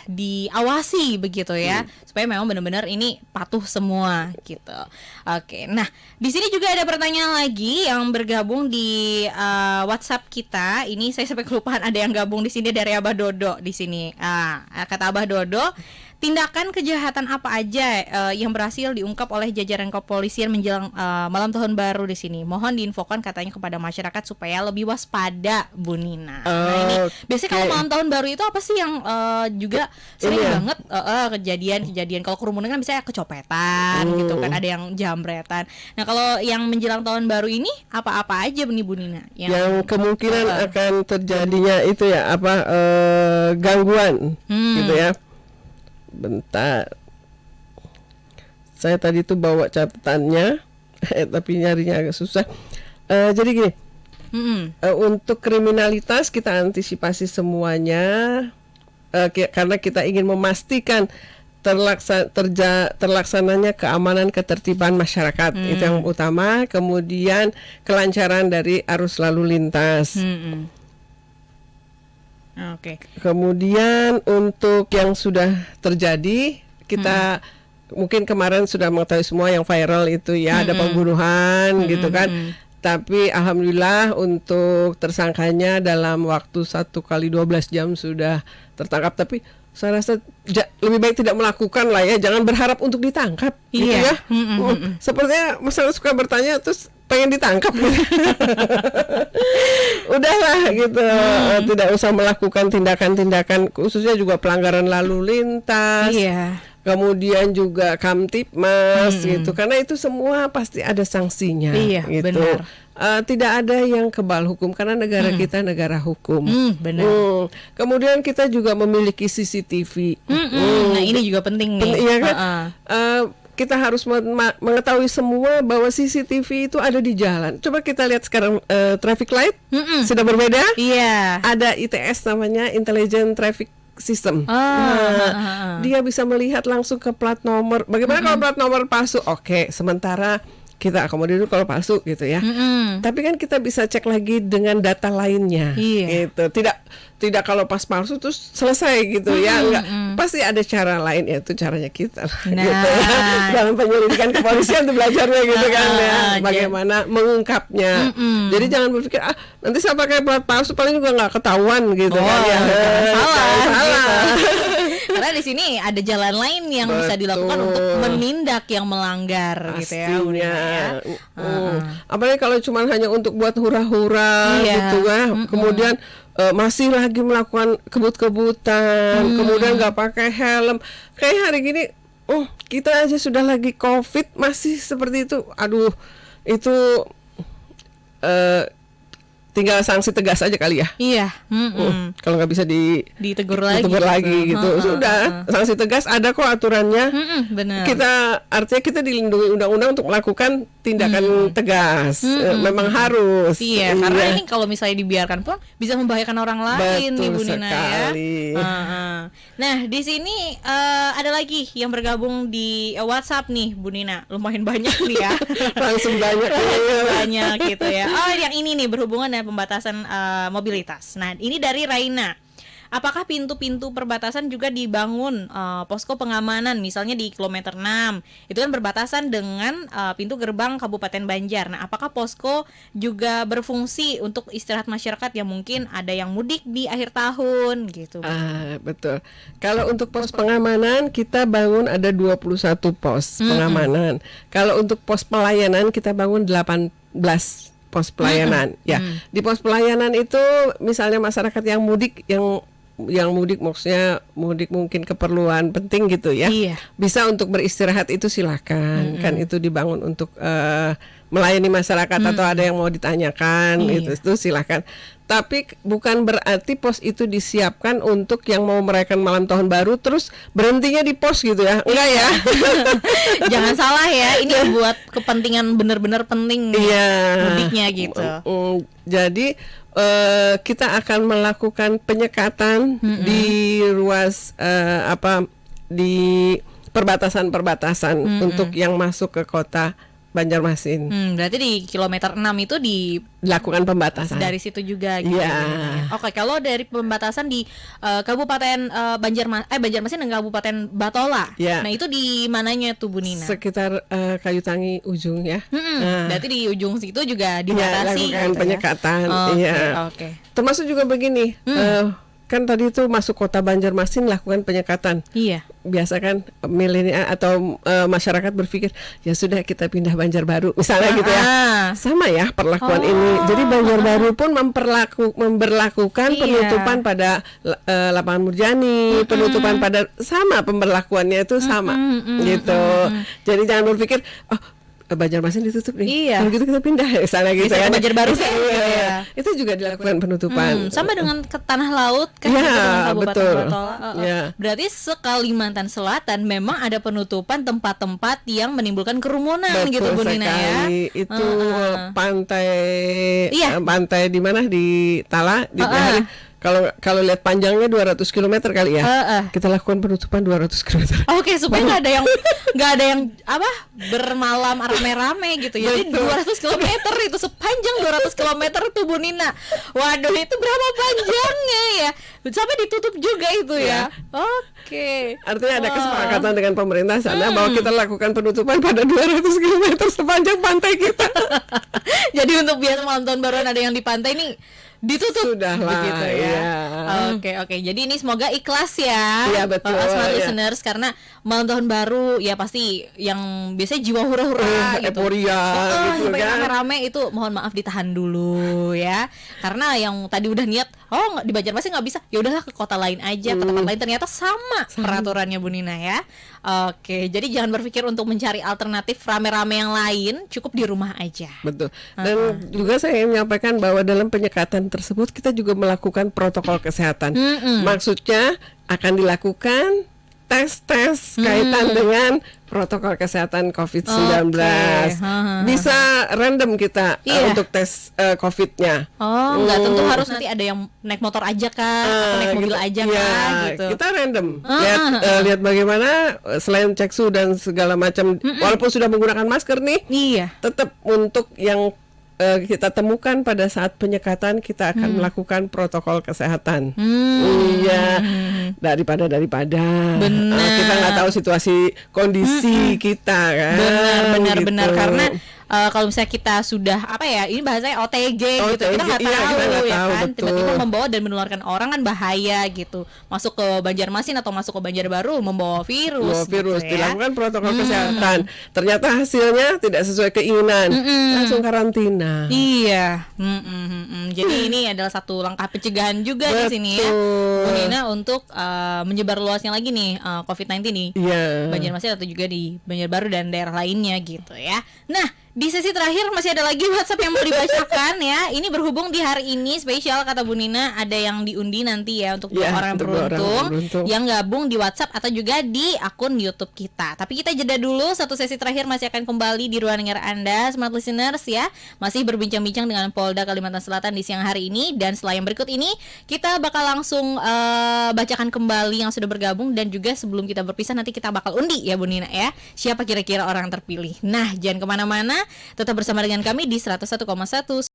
diawasi begitu ya, supaya memang benar-benar ini patuh semua gitu. Oke, nah di sini juga ada pertanyaan lagi yang bergabung di WhatsApp kita. Ini saya sampai kelupaan ada yang gabung di sini dari Abah Dodo di sini. Kata Abah Dodo, tindakan kejahatan apa aja yang berhasil diungkap oleh jajaran kepolisian menjelang malam tahun baru di sini? Mohon diinfokan katanya kepada masyarakat supaya lebih waspada, Bu Nina. Nah ini biasanya kalau malam tahun baru itu apa sih yang juga sering banget kejadian kalau kerumunan kan biasanya kecopetan gitu kan, ada yang jambretan. Nah kalau yang menjelang tahun baru ini apa-apa aja nih Bu Nina? Yang kemungkinan akan terjadinya itu ya gangguan gitu ya. Bentar, saya tadi tuh bawa catatannya, tapi nyarinya agak susah. Jadi gini, untuk kriminalitas kita antisipasi semuanya, karena kita ingin memastikan terlaksananya keamanan ketertiban masyarakat, itu yang utama. Kemudian kelancaran dari arus lalu lintas. Kemudian untuk yang sudah terjadi, kita mungkin kemarin sudah mengetahui semua yang viral itu ya, ada pembunuhan gitu kan. Tapi alhamdulillah untuk tersangkanya dalam waktu 1x12 jam sudah tertangkap. Tapi saya rasa lebih baik tidak melakukan lah ya, jangan berharap untuk ditangkap gitu ya. Sepertinya masyarakat suka bertanya terus pengen ditangkap gitu. Udahlah gitu, tidak usah melakukan tindakan-tindakan khususnya juga pelanggaran lalu lintas. Kemudian juga Kamtipmas gitu, karena itu semua pasti ada sanksinya gitu. Benar. Tidak ada yang kebal hukum karena negara kita negara hukum. Benar. Kemudian kita juga memiliki CCTV. Nah ini juga penting nih. Iya kan? Kita harus mengetahui semua bahwa CCTV itu ada di jalan. Coba kita lihat sekarang traffic light sudah berbeda. Ada ITS namanya Intelligent Traffic System. Dia bisa melihat langsung ke plat nomor. Bagaimana kalau plat nomor palsu? Oke, sementara kita akomodir dulu kalau palsu gitu ya. Tapi kan kita bisa cek lagi dengan data lainnya. Gitu. Tidak kalau pas palsu terus selesai gitu ya. Enggak. Pasti ada cara lain, yaitu caranya kita lah, gitu ya. Dalam penyelidikan kepolisian tuh belajarnya gitu kan ya. Bagaimana mengungkapnya. Jadi jangan berpikir nanti saya pakai plat palsu paling juga nggak ketahuan gitu kan ya. Salah. Karena di sini ada jalan lain yang bisa dilakukan untuk menindak yang melanggar. Pastinya. Gitu ya. Apalagi kalau cuma hanya untuk buat hura-hura gitu ya. Kemudian masih lagi melakukan kebut-kebutan, kemudian nggak pakai helm. Kayak hari gini, kita aja sudah lagi COVID masih seperti itu. Aduh, itu tinggal sanksi tegas aja kali ya. Kalau nggak bisa ditegur lagi gitu. Sudah sanksi tegas ada kok aturannya. Benar. Artinya kita dilindungi undang-undang untuk melakukan tindakan tegas. Memang harus. Karena ini kalau misalnya dibiarkan pun bisa membahayakan orang lain. Betul nih Bu Nina sekali. Nah di sini ada lagi yang bergabung di WhatsApp nih Bu Nina. Lumayan banyak nih ya. Langsung banyak gitu ya. Yang ini nih berhubungan dengan pembatasan mobilitas. Nah ini dari Raina. Apakah pintu-pintu perbatasan juga dibangun posko pengamanan, misalnya di kilometer 6 itu kan berbatasan dengan pintu gerbang Kabupaten Banjar. Nah apakah posko juga berfungsi untuk istirahat masyarakat yang mungkin ada yang mudik di akhir tahun gitu? Betul. Kalau untuk pos pengamanan kita bangun ada 21 pos pengamanan. Kalau untuk pos pelayanan kita bangun 18 pos pelayanan. Di pos pelayanan itu misalnya masyarakat yang mudik, yang mudik maksudnya mudik mungkin keperluan penting gitu ya. Bisa untuk beristirahat itu silakan. Kan itu dibangun untuk melayani masyarakat atau ada yang mau ditanyakan itu silakan. Tapi bukan berarti pos itu disiapkan untuk yang mau merayakan malam tahun baru terus berhentinya di pos gitu ya. Enggak ya. Jangan salah ya, ini buat kepentingan benar-benar penting mudiknya gitu. Jadi kita akan melakukan penyekatan di ruas di perbatasan-perbatasan untuk yang masuk ke kota Banjarmasin. Berarti di kilometer 6 itu dilakukan pembatasan. Dari situ juga gitu. Yeah. Oke, kalau dari pembatasan di Kabupaten Banjarmasin dan Kabupaten Batola. Yeah. Nah, itu di mananya tuh Bu Nina? Sekitar Kayu Tangi ujung ya. Berarti di ujung situ juga dibatasi lakukan gitu penyekatan. Oke. Termasuk juga begini. Kan tadi itu masuk kota Banjarmasin lakukan penyekatan. Iya. Biasa kan milenial atau masyarakat berpikir ya sudah kita pindah Banjarbaru misalnya gitu ya. Sama ya perlakuan ini. Jadi Banjarbaru pun memberlakukan penutupan pada lapangan Murjani, penutupan pada sama pemberlakuannya itu sama gitu. Jadi jangan berpikir Banjarmasin ditutup nih. Iya. Kalau gitu kita pindah misalnya gitu ya. Banjarbaru ya. Itu juga dilakukan penutupan. Sama dengan ke tanah laut kan ya, dengan Kabupaten betul. Batola. Berarti sekalimantan Selatan memang ada penutupan tempat-tempat yang menimbulkan kerumunan betul gitu Bu Nina ya. Itu pantai pantai di mana di Tala di kalau lihat panjangnya 200 km kali ya. Kita lakukan penutupan 200 km. Oke, supaya nggak ada yang bermalam rame-rame gitu ya. Jadi 200 km itu sepanjang 200 km itu Bu Nina. Waduh, itu berapa panjangnya ya? Sampai ditutup juga itu ya. Oke. Artinya ada kesepakatan dengan pemerintah sana bahwa kita lakukan penutupan pada 200 km sepanjang pantai kita. Jadi untuk biasa malam tahun baruan ada yang di pantai nih ditutup begitu ya. Oke. Jadi ini semoga ikhlas ya. Iya betul. Smart listeners karena malam tahun baru ya pasti yang biasanya jiwa hura-hura gitu. Euforia gitu kan. Rame-rame itu mohon maaf ditahan dulu ya. Karena yang tadi udah niat di Banjarmasin nggak bisa, ya udahlah ke kota lain aja, ke tempat lain ternyata sama peraturannya Bu Nina ya. Oke, jadi jangan berpikir untuk mencari alternatif rame-rame yang lain, cukup di rumah aja. Betul. Dan juga saya ingin menyampaikan bahwa dalam penyekatan tersebut kita juga melakukan protokol kesehatan. Maksudnya akan dilakukan tes kaitan dengan protokol kesehatan COVID-19. Bisa random kita untuk tes COVID-nya. Nggak tentu harus nanti ada yang naik motor aja kan, atau naik mobil aja kan gitu. Kita random. Lihat bagaimana selain cek suhu dan segala macam, walaupun sudah menggunakan masker nih, tetap untuk yang kita temukan pada saat penyekatan kita akan melakukan protokol kesehatan. Iya, daripada kita nggak tahu situasi kondisi kita kan. Benar karena kalau misalnya kita sudah ini bahasanya OTG gitu, kita nggak tahu ya kan, tiba-tiba membawa dan menularkan orang kan bahaya gitu. Masuk ke Banjarmasin atau masuk ke Banjarbaru membawa virus. Gitu ya. Dilakukan protokol kesehatan. Ternyata hasilnya tidak sesuai keinginan, langsung karantina. Iya. Jadi ini adalah satu langkah pencegahan juga di sini ya, Bu Nina, untuk menyebar luasnya lagi nih COVID-19 nih. Banjarmasin atau juga di Banjarbaru dan daerah lainnya gitu ya. Nah, di sesi terakhir masih ada lagi WhatsApp yang mau dibacakan ya. Ini berhubung di hari ini spesial kata Bu Nina, ada yang diundi nanti ya untuk dua orang beruntung yang gabung di WhatsApp atau juga di akun YouTube kita. Tapi kita jeda dulu, satu sesi terakhir masih akan kembali di ruang dengar Anda Smart Listeners ya. Masih berbincang-bincang dengan Polda Kalimantan Selatan di siang hari ini, dan setelah yang berikut ini kita bakal langsung bacakan kembali yang sudah bergabung, dan juga sebelum kita berpisah nanti kita bakal undi ya Bu Nina ya. Siapa kira-kira orang terpilih. Nah, jangan kemana-mana, tetap bersama dengan kami di 101,1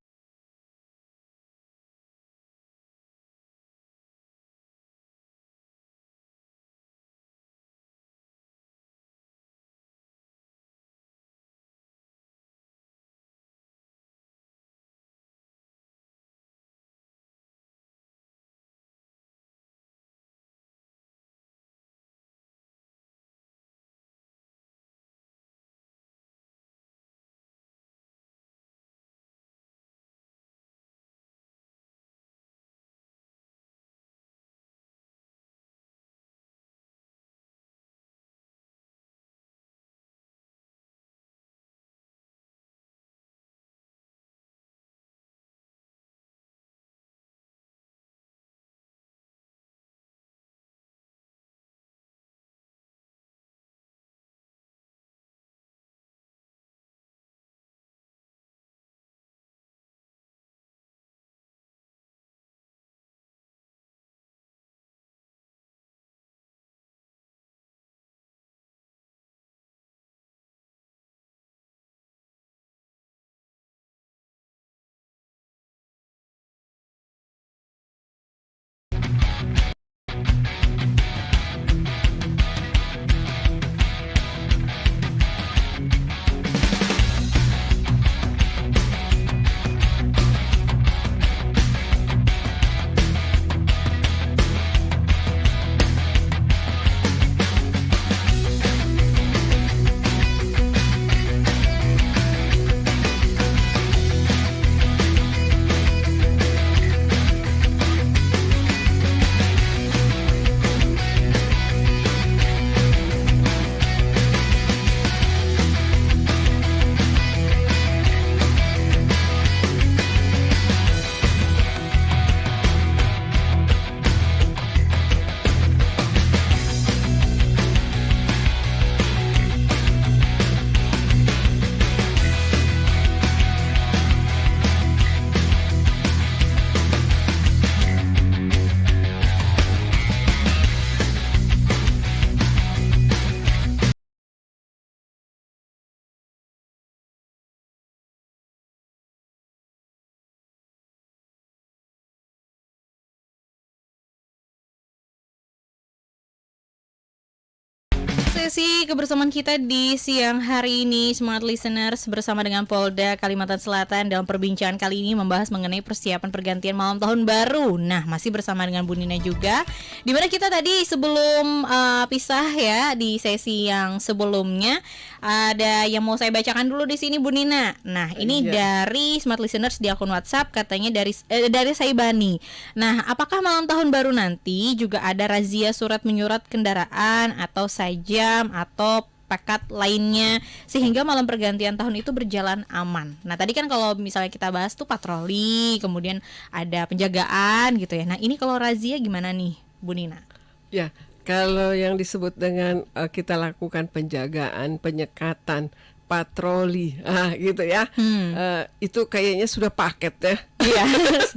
sesi kebersamaan kita di siang hari ini, Smart Listeners, bersama dengan Polda Kalimantan Selatan. Dalam perbincangan kali ini membahas mengenai persiapan pergantian malam tahun baru. Nah, masih bersama dengan Bu Nina juga, dimana kita tadi sebelum pisah ya, di sesi yang sebelumnya ada yang mau saya bacakan dulu di sini, Bu Nina. Nah, ini dari Smart Listeners di akun WhatsApp, katanya dari Saibani. Nah, apakah malam tahun baru nanti juga ada razia surat menyurat kendaraan atau sajam atau pekat lainnya sehingga malam pergantian tahun itu berjalan aman? Nah, tadi kan kalau misalnya kita bahas tuh patroli, kemudian ada penjagaan gitu ya. Nah, ini kalau razia gimana nih, Bu Nina? Ya, kalau yang disebut dengan kita lakukan penjagaan, penyekatan, patroli, gitu ya, itu kayaknya sudah paket ya. Iya,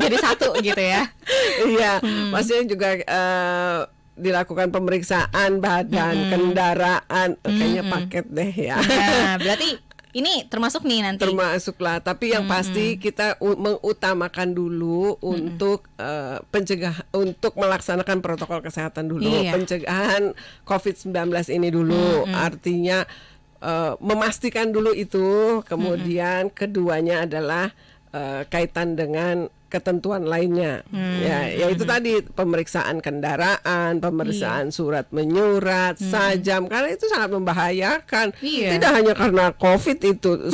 jadi satu gitu ya. Iya, maksudnya juga dilakukan pemeriksaan badan, kendaraan, kayaknya paket deh ya. Nah, berarti ini termasuk nih nanti. Termasuklah, tapi yang pasti kita mengutamakan dulu untuk untuk melaksanakan protokol kesehatan dulu, pencegahan COVID-19 ini dulu. Artinya memastikan dulu itu, kemudian keduanya adalah kaitan dengan ketentuan lainnya, yaitu tadi pemeriksaan kendaraan, pemeriksaan surat menyurat, sajam, karena itu sangat membahayakan. Tidak hanya karena COVID itu,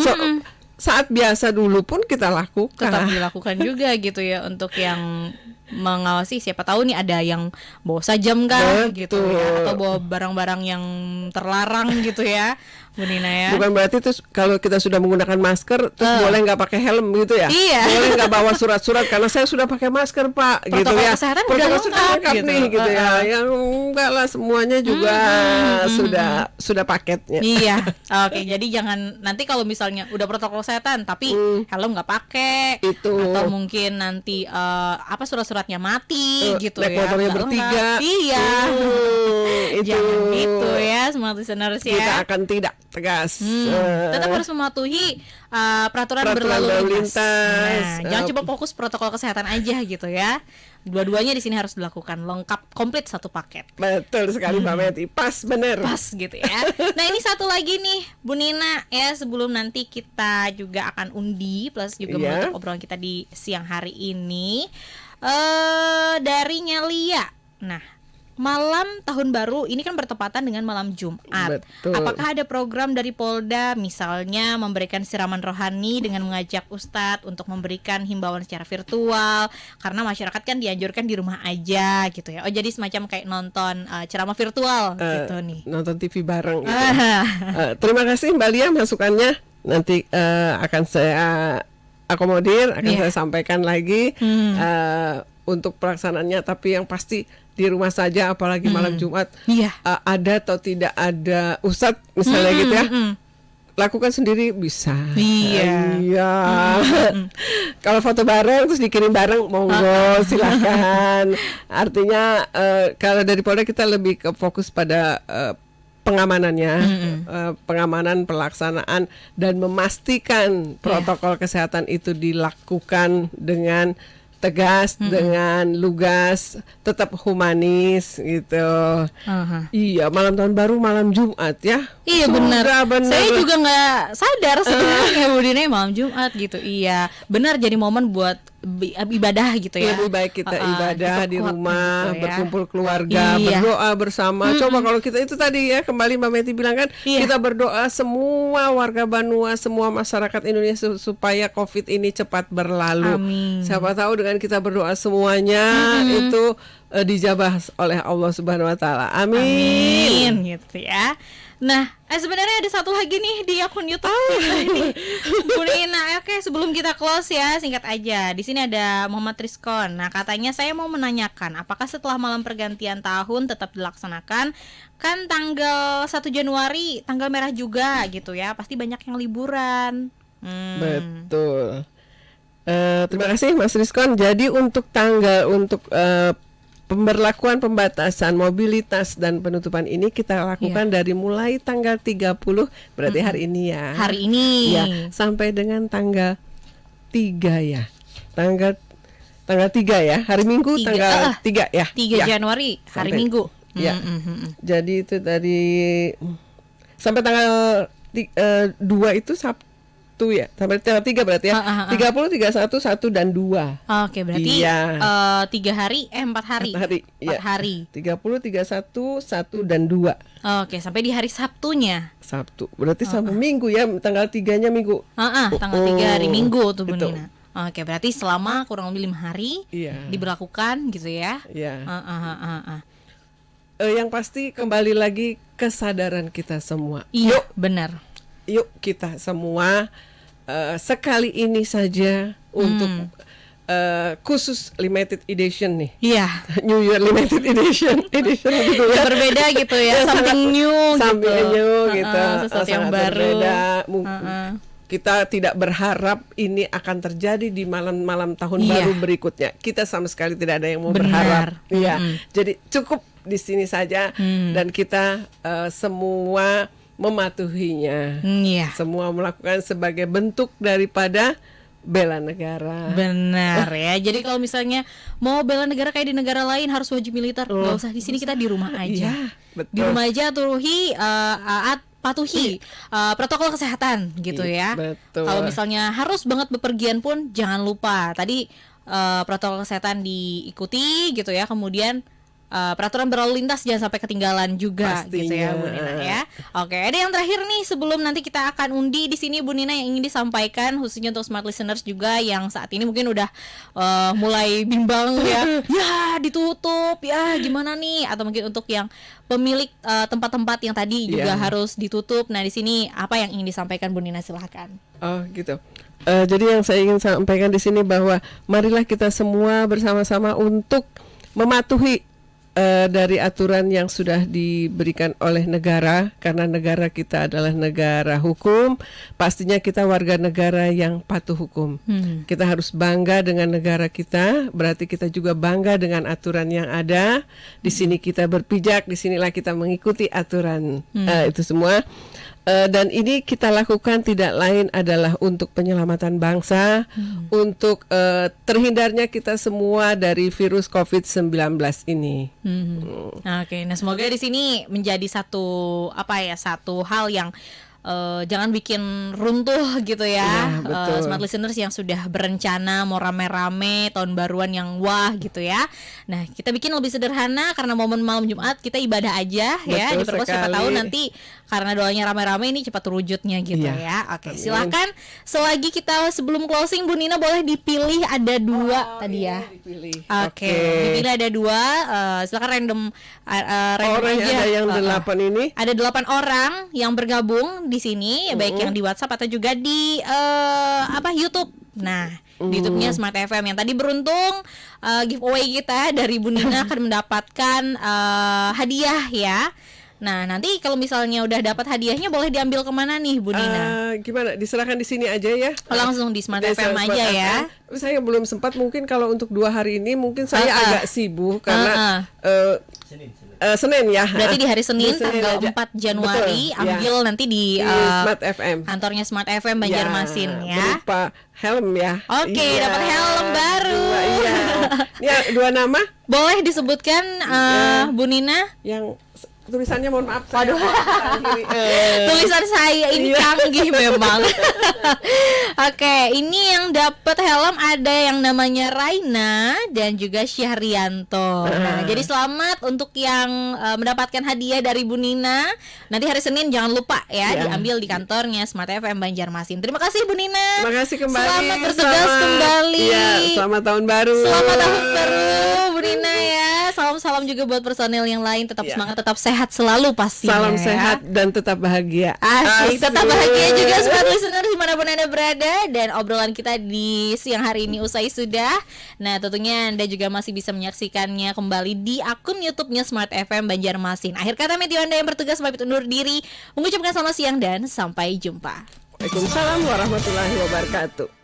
saat biasa dulu pun kita lakukan. Tetap dilakukan juga gitu ya, untuk yang mengawasi, siapa tahu nih ada yang bawa sajam kah gitu ya, atau bawa barang-barang yang terlarang gitu ya, Bu Nina ya. Bukan berarti terus kalau kita sudah menggunakan masker terus boleh nggak pakai helm gitu ya? Iya. Boleh nggak bawa surat-surat karena saya sudah pakai masker Pak, gitu ya. Kesehatan protokol sudah lengkap gitu. Nih gitu ya. Yang enggak lah, semuanya juga sudah paketnya. Iya. Oke, jadi jangan nanti kalau misalnya udah protokol kesehatan tapi helm nggak pakai, atau mungkin nanti surat-suratnya mati gitu naik ya. Motornya bertiga. Iya. Itu. Jangan gitu ya, Smart Listeners ya. Kita akan tidak tegas. Tetap harus mematuhi peraturan berlalu lintas. Nah, jangan coba fokus protokol kesehatan aja gitu ya. Dua-duanya di sini harus dilakukan lengkap, komplit satu paket. Betul sekali Mbak Meti, pas bener. Pas gitu ya. Nah, ini satu lagi nih Bu Nina ya, sebelum nanti kita juga akan undi plus juga menutup obrolan kita di siang hari ini. Dari Nyalia. Nah, malam tahun baru ini kan bertepatan dengan malam Jumat. Betul. Apakah ada program dari Polda misalnya memberikan siraman rohani dengan mengajak Ustadz untuk memberikan himbauan secara virtual, karena masyarakat kan dianjurkan di rumah aja gitu ya. Oh, jadi semacam kayak nonton ceramah virtual gitu nih. Nonton TV bareng gitu. Terima kasih Mbak Lia masukannya. Nanti akan saya akomodir, akan saya sampaikan lagi untuk pelaksanaannya. Tapi yang pasti di rumah saja, apalagi malam Jumat, ada atau tidak ada ustadz misalnya gitu ya, lakukan sendiri bisa. Iya. Kalau foto bareng terus dikirim bareng, monggo silakan. Artinya kalau dari Polda kita lebih ke fokus pada pengamanannya, pengamanan pelaksanaan dan memastikan protokol kesehatan itu dilakukan dengan tegas, dengan lugas, tetap humanis gitu. Iya, malam tahun baru malam Jumat ya. Iya benar. Saya juga nggak sadar sebenarnya Bu Dina malam Jumat gitu. Iya, benar, jadi momen buat ibadah gitu ya. Lebih baik kita ibadah di rumah, gitu ya. berkumpul keluarga, berdoa bersama. Coba kalau kita itu tadi ya, kembali Mbak Meti bilang kan, kita berdoa semua warga Banua, semua masyarakat Indonesia supaya COVID ini cepat berlalu. Amin. Siapa tahu dengan kita berdoa semuanya itu dijabah oleh Allah Subhanahu wa taala. Amin. Gitu ya. Nah, sebenarnya ada satu lagi nih di akun YouTube kita ini, Bu Nina. Oke, sebelum kita close ya, singkat aja. Di sini ada Muhammad Rizkon. Nah, katanya saya mau menanyakan, apakah setelah malam pergantian tahun tetap dilaksanakan? Kan tanggal 1 Januari tanggal merah juga gitu ya. Pasti banyak yang liburan. Betul. Terima kasih Mas Rizkon. Jadi untuk pemberlakuan pembatasan mobilitas dan penutupan ini kita lakukan dari mulai tanggal 30, berarti hari ini ya. Hari ini. Ya, sampai dengan tanggal 3 ya. Tanggal 3 ya, hari Minggu tanggal 3 ya. 3 Januari, hari Minggu. Ya. Jadi itu dari sampai tanggal 2 itu Sabtu ya. Sampai tanggal 3 berarti ya. 30, 31, 1 dan 2. Oke, berarti 3 hari 4 hari. 4 hari. 4 hari. 30, 31, 1 dan 2. Oke, sampai di hari Sabtunya. Sabtu. Berarti sampai Minggu ya, tanggal 3-nya Minggu. Tanggal 3 hari Minggu tuh Bu Betul. Nina. Oke, berarti selama kurang lebih 5 hari diberlakukan gitu ya. Iya. Yang pasti kembali lagi kesadaran kita semua. Iya, benar. Yuk kita semua sekali ini saja untuk khusus limited edition nih. Iya. New Year limited edition gitu ya. Berbeda gitu ya, something new gitu. Sesuatu yang baru. Berbeda. Kita tidak berharap ini akan terjadi di malam-malam tahun baru berikutnya. Kita sama sekali tidak ada yang mau berharap. Iya. Jadi cukup di sini saja dan kita semua mematuhinya. Semua melakukan sebagai bentuk daripada bela negara. Benar ya. Jadi kalau misalnya mau bela negara kayak di negara lain harus wajib militer. Nggak usah, di sini kita di rumah aja. Betul. Di rumah aja patuhi protokol kesehatan gitu ya. Betul. Kalau misalnya harus banget bepergian pun jangan lupa tadi protokol kesehatan diikuti gitu ya. Kemudian peraturan berlalu lintas jangan sampai ketinggalan juga. Pastinya. Gitu ya Bu Nina ya. Oke, ada yang terakhir nih sebelum nanti kita akan undi di sini Bu Nina yang ingin disampaikan khususnya untuk smart listeners juga yang saat ini mungkin udah mulai bimbang ya. Ya ditutup ya gimana nih, atau mungkin untuk yang pemilik tempat-tempat yang tadi juga harus ditutup. Nah, di sini apa yang ingin disampaikan Bu Nina, silahkan. Oh gitu. Jadi yang saya ingin sampaikan di sini bahwa marilah kita semua bersama-sama untuk mematuhi dari aturan yang sudah diberikan oleh negara, karena negara kita adalah negara hukum. Pastinya kita warga negara yang patuh hukum. Kita harus bangga dengan negara kita, berarti kita juga bangga dengan aturan yang ada. Di sini kita berpijak, di sinilah kita mengikuti aturan itu semua. Dan ini kita lakukan tidak lain adalah untuk penyelamatan bangsa, untuk terhindarnya kita semua dari virus COVID-19 ini. Oke, nah semoga di sini menjadi satu hal yang jangan bikin runtuh gitu ya, smart listeners yang sudah berencana mau rame-rame tahun baruan yang wah gitu ya. Nah, kita bikin lebih sederhana karena momen malam Jumat kita ibadah aja ya. Diperluas siapa tahu nanti karena doanya rame-rame ini cepat terwujudnya gitu ya. Oke, silakan selagi kita sebelum closing Bu Nina boleh dipilih ada 2 tadi ya. Oke, dipilih ada 2, silakan random orang aja. Ada yang 8 ini. Ada 8 orang yang bergabung di sini, baik yang di WhatsApp atau juga di YouTube. Nah, di YouTube-nya Smart FM yang tadi beruntung giveaway kita dari Bu Nina akan mendapatkan hadiah ya. Nah, nanti kalau misalnya udah dapat hadiahnya boleh diambil kemana nih Bu Nina? Gimana? Diserahkan di sini aja ya? Langsung di Smart FM aja ya. Saya belum sempat, mungkin kalau untuk 2 hari ini mungkin saya agak sibuk karena Senin ya. Berarti di hari Senin tanggal aja. 4 Januari. Betul, ambil nanti di Smart FM. Kantornya Smart FM Banjarmasin ya. Berupa helm ya. Oke, dapat helm baru. Ya, 2 nama. Boleh disebutkan Bu Nina? Yang tulisannya mohon maaf. Waduh. Tulisan saya ini canggih memang. Oke, ini yang dapat helm ada yang namanya Raina dan juga Syahrianto. Nah, jadi selamat untuk yang mendapatkan hadiah dari Bu Nina. Nanti hari Senin jangan lupa ya diambil di kantornya Smart FM Banjarmasin. Terima kasih Bu Nina. Terima kasih kembali. Selamat bertugas kembali. Ya, selamat tahun baru. Selamat tahun baru Bu Nina ya. Salam-salam juga buat personel yang lain, tetap semangat, tetap sehat selalu pastinya. Salam sehat dan tetap bahagia. Asik, tetap bahagia juga smart listener dimanapun Anda berada. Dan obrolan kita di siang hari ini usai sudah. Nah, tentunya Anda juga masih bisa menyaksikannya kembali di akun YouTube-nya Smart FM Banjarmasin. Akhir kata Meteo Anda yang bertugas pamit undur diri, mengucapkan selamat siang dan sampai jumpa. Waalaikumsalam warahmatullahi wabarakatuh.